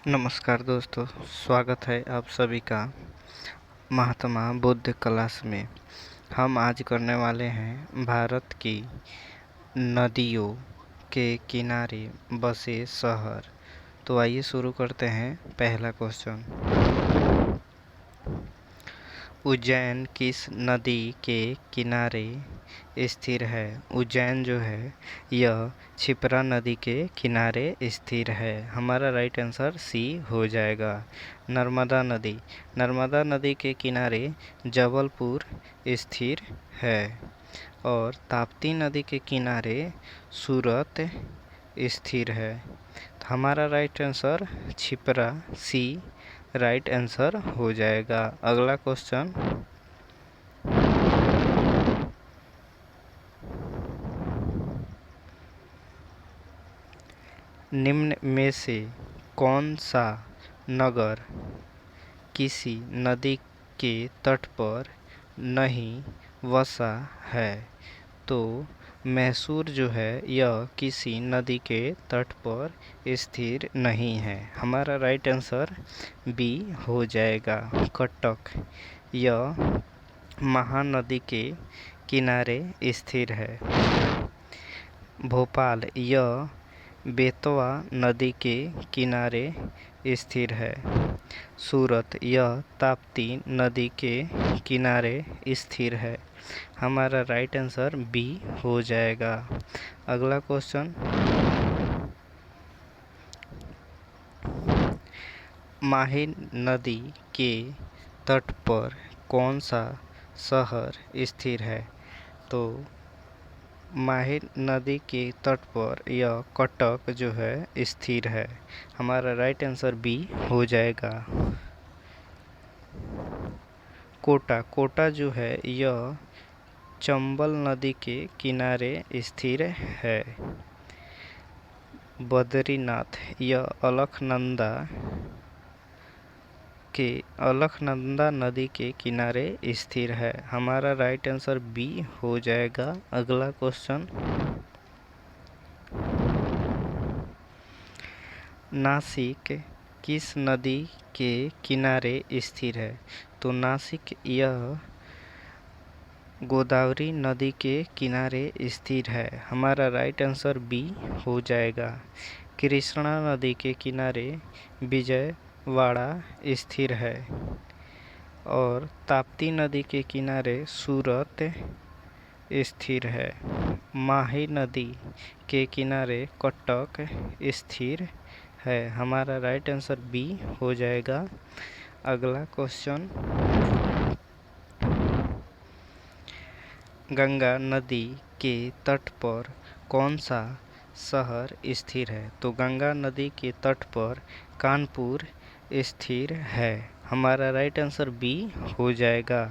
नमस्कार दोस्तों, स्वागत है आप सभी का महात्मा बुद्ध क्लास में। हम आज करने वाले हैं भारत की नदियों के किनारे बसे शहर। तो आइए शुरू करते हैं। पहला क्वेश्चन, उज्जैन किस नदी के किनारे स्थिर है? उज्जैन जो है यह क्षिप्रा नदी के किनारे स्थिर है। हमारा राइट आंसर सी हो जाएगा। नर्मदा नदी के किनारे जबलपुर स्थिर है और ताप्ती नदी के किनारे सूरत स्थिर है। तो हमारा राइट आंसर क्षिप्रा सी राइट आंसर हो जाएगा। अगला क्वेश्चन, निम्न में से कौन सा नगर किसी नदी के तट पर नहीं बसा है? तो मैसूर जो है यह किसी नदी के तट पर स्थिर नहीं है। हमारा राइट आंसर बी हो जाएगा। कटक यह महानदी के किनारे स्थिर है। भोपाल यह बेतवा नदी के किनारे स्थिर है। सूरत यह ताप्ती नदी के किनारे स्थिर है। हमारा राइट आंसर बी हो जाएगा। अगला क्वेश्चन, माही नदी के तट पर कौन सा शहर स्थिर है? तो माही नदी के तट पर यह कटक जो है स्थिर है। हमारा राइट आंसर बी हो जाएगा। कोटा जो है यह चंबल नदी के किनारे स्थिर है। बद्रीनाथ यह अलकनंदा नदी के किनारे स्थिर है। हमारा राइट आंसर बी हो जाएगा। अगला क्वेश्चन, नासिक किस नदी के किनारे स्थिर है? तो नासिक यह गोदावरी नदी के किनारे स्थिर है। हमारा राइट आंसर बी हो जाएगा। कृष्णा नदी के किनारे विजयवाड़ा स्थिर है और ताप्ती नदी के किनारे सूरत स्थिर है। माही नदी के किनारे कटक स्थिर है। हमारा राइट आंसर बी हो जाएगा। अगला क्वेश्चन, गंगा नदी के तट पर कौन सा शहर स्थिर है? तो गंगा नदी के तट पर कानपुर स्थिर है। हमारा राइट आंसर बी हो जाएगा।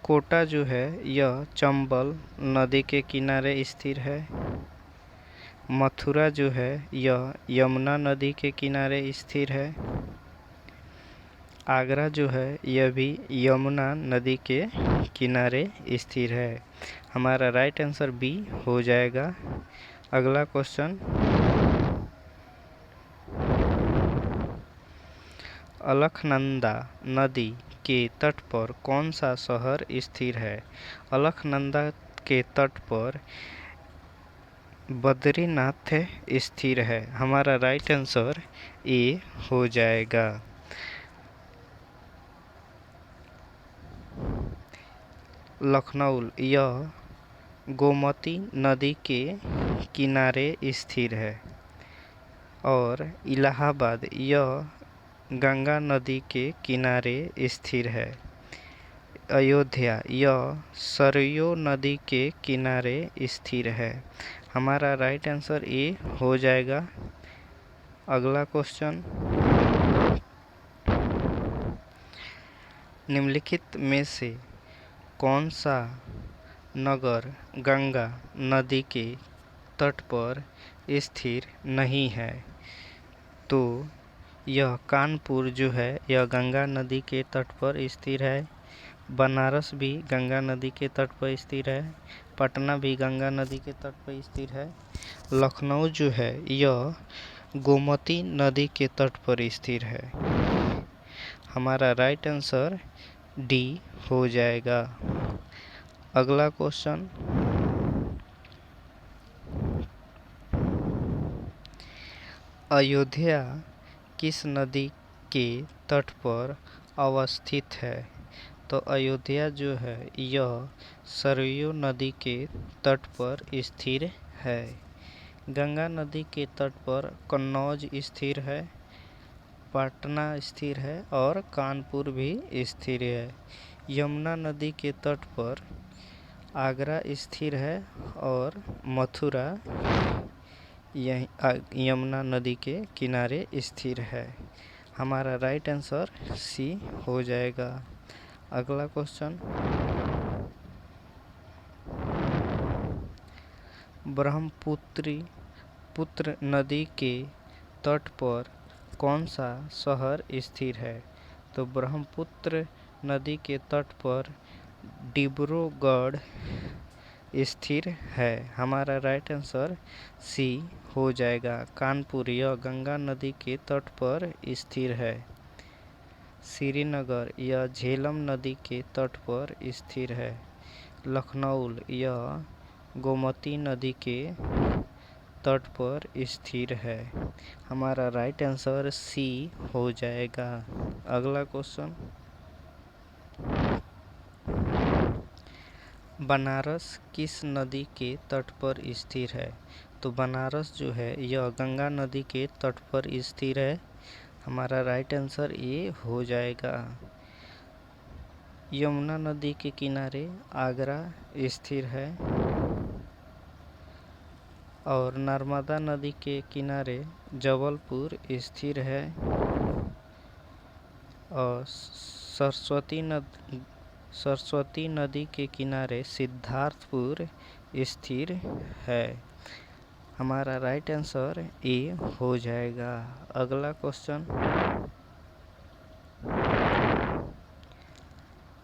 कोटा जो है यह चंबल नदी के किनारे स्थिर है। मथुरा जो है यह यमुना नदी के किनारे स्थिर है। आगरा जो है यह भी यमुना नदी के किनारे स्थिर है। हमारा राइट आंसर बी हो जाएगा। अगला क्वेश्चन, अलकनंदा नदी के तट पर कौन सा शहर स्थिर है? अलकनंदा के तट पर बद्रीनाथ स्थिर है। हमारा राइट आंसर ए हो जाएगा। लखनऊ यह गोमती नदी के किनारे स्थिर है और इलाहाबाद यह गंगा नदी के किनारे स्थिर है। अयोध्या यह सरयू नदी के किनारे स्थिर है। हमारा राइट आंसर ए हो जाएगा। अगला क्वेश्चन, निम्नलिखित में से कौन सा नगर गंगा नदी के तट पर स्थिर नहीं है? तो यह कानपुर जो है यह गंगा नदी के तट पर स्थिर है। बनारस भी गंगा नदी के तट पर स्थिर है। पटना भी गंगा नदी के तट पर स्थिर है। लखनऊ जो है यह गोमती नदी के तट पर स्थिर है। हमारा राइट आंसर डी हो जाएगा। अगला क्वेश्चन, अयोध्या किस नदी के तट पर अवस्थित है? तो अयोध्या जो है यह सरयू नदी के तट पर स्थिर है। गंगा नदी के तट पर कन्नौज स्थिर है, पटना स्थिर है और कानपुर भी स्थिर है। यमुना नदी के तट पर आगरा स्थिर है और मथुरा यमुना नदी के किनारे स्थिर है। हमारा राइट आंसर सी हो जाएगा। अगला क्वेश्चन, पुत्र नदी के तट पर कौन सा शहर स्थिर है? तो ब्रह्मपुत्र नदी के तट पर डिब्रूगढ़ स्थिर है। हमारा राइट आंसर सी हो जाएगा। कानपुर यह गंगा नदी के तट पर स्थिर है। श्रीनगर यह झेलम नदी के तट पर स्थिर है। लखनऊ यह गोमती नदी के तट पर स्थिर है। हमारा राइट आंसर सी हो जाएगा। अगला क्वेश्चन, बनारस किस नदी के तट पर स्थिर है? तो बनारस जो है यह गंगा नदी के तट पर स्थिर है। हमारा राइट आंसर ये हो जाएगा। यमुना नदी के किनारे आगरा स्थिर है और नर्मदा नदी के किनारे जबलपुर स्थिर है और सरस्वती नदी के किनारे सिद्धार्थपुर स्थिर है। हमारा राइट आंसर ए हो जाएगा। अगला क्वेश्चन,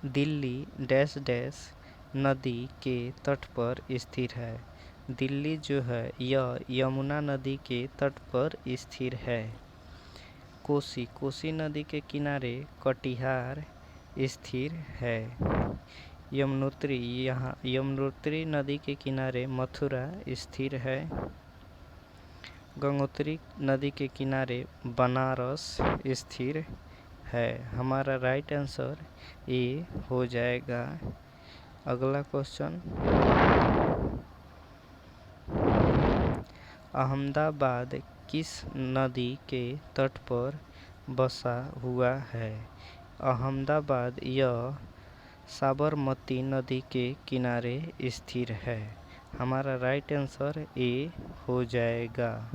दिल्ली डैश डैश नदी के तट पर स्थिर है। दिल्ली जो है यह यमुना नदी के तट पर स्थिर है। कोसी नदी के किनारे कटिहार स्थिर है। यमुनोत्री नदी के किनारे मथुरा स्थिर है। गंगोत्री नदी के किनारे बनारस स्थिर है। हमारा राइट आंसर ए हो जाएगा। अगला क्वेश्चन, अहमदाबाद किस नदी के तट पर बसा हुआ है? अहमदाबाद यह साबरमती नदी के किनारे स्थिर है। हमारा राइट आंसर ए हो जाएगा।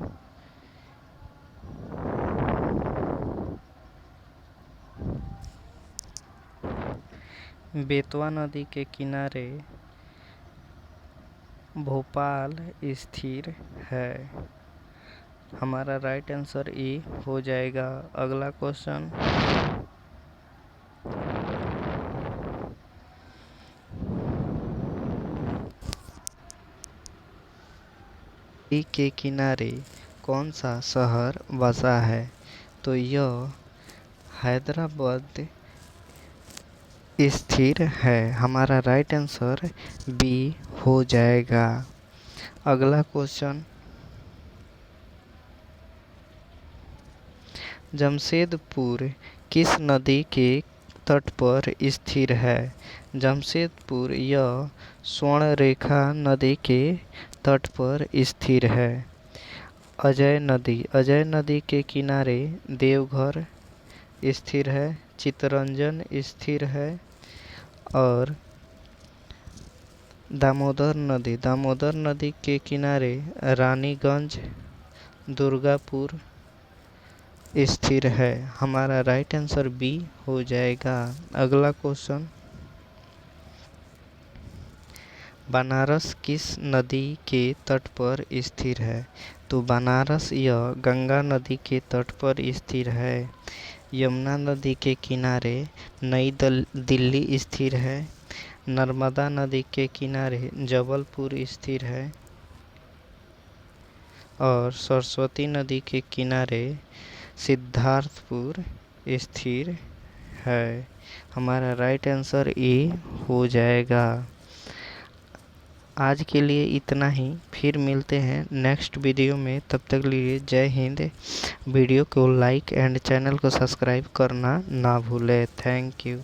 बेतवा नदी के किनारे भोपाल स्थिर है। हमारा राइट आंसर ए हो जाएगा। अगला क्वेश्चन, नदी के किनारे कौन सा शहर बसा है? तो यह हैदराबाद स्थिर है। हमारा राइट आंसर बी हो जाएगा। अगला क्वेश्चन, जमशेदपुर किस नदी के तट पर स्थिर है? जमशेदपुर यह स्वर्णरेखा नदी के तट पर स्थिर है। अजय नदी के किनारे देवघर स्थिर है। चित्तरंजन स्थिर है और दामोदर नदी के किनारे रानीगंज दुर्गापुर स्थिर है। हमारा राइट आंसर बी हो जाएगा। अगला क्वेश्चन, बनारस किस नदी के तट पर स्थिर है? तो बनारस यह गंगा नदी के तट पर स्थिर है। यमुना नदी के किनारे नई दिल्ली स्थिर है। नर्मदा नदी के किनारे जबलपुर स्थिर है और सरस्वती नदी के किनारे सिद्धार्थपुर स्थिर है। हमारा राइट आंसर ए हो जाएगा। आज के लिए इतना ही, फिर मिलते हैं नेक्स्ट वीडियो में। तब तक लिए जय हिंद। वीडियो को लाइक एंड चैनल को सब्सक्राइब करना ना भूलें। Thank you.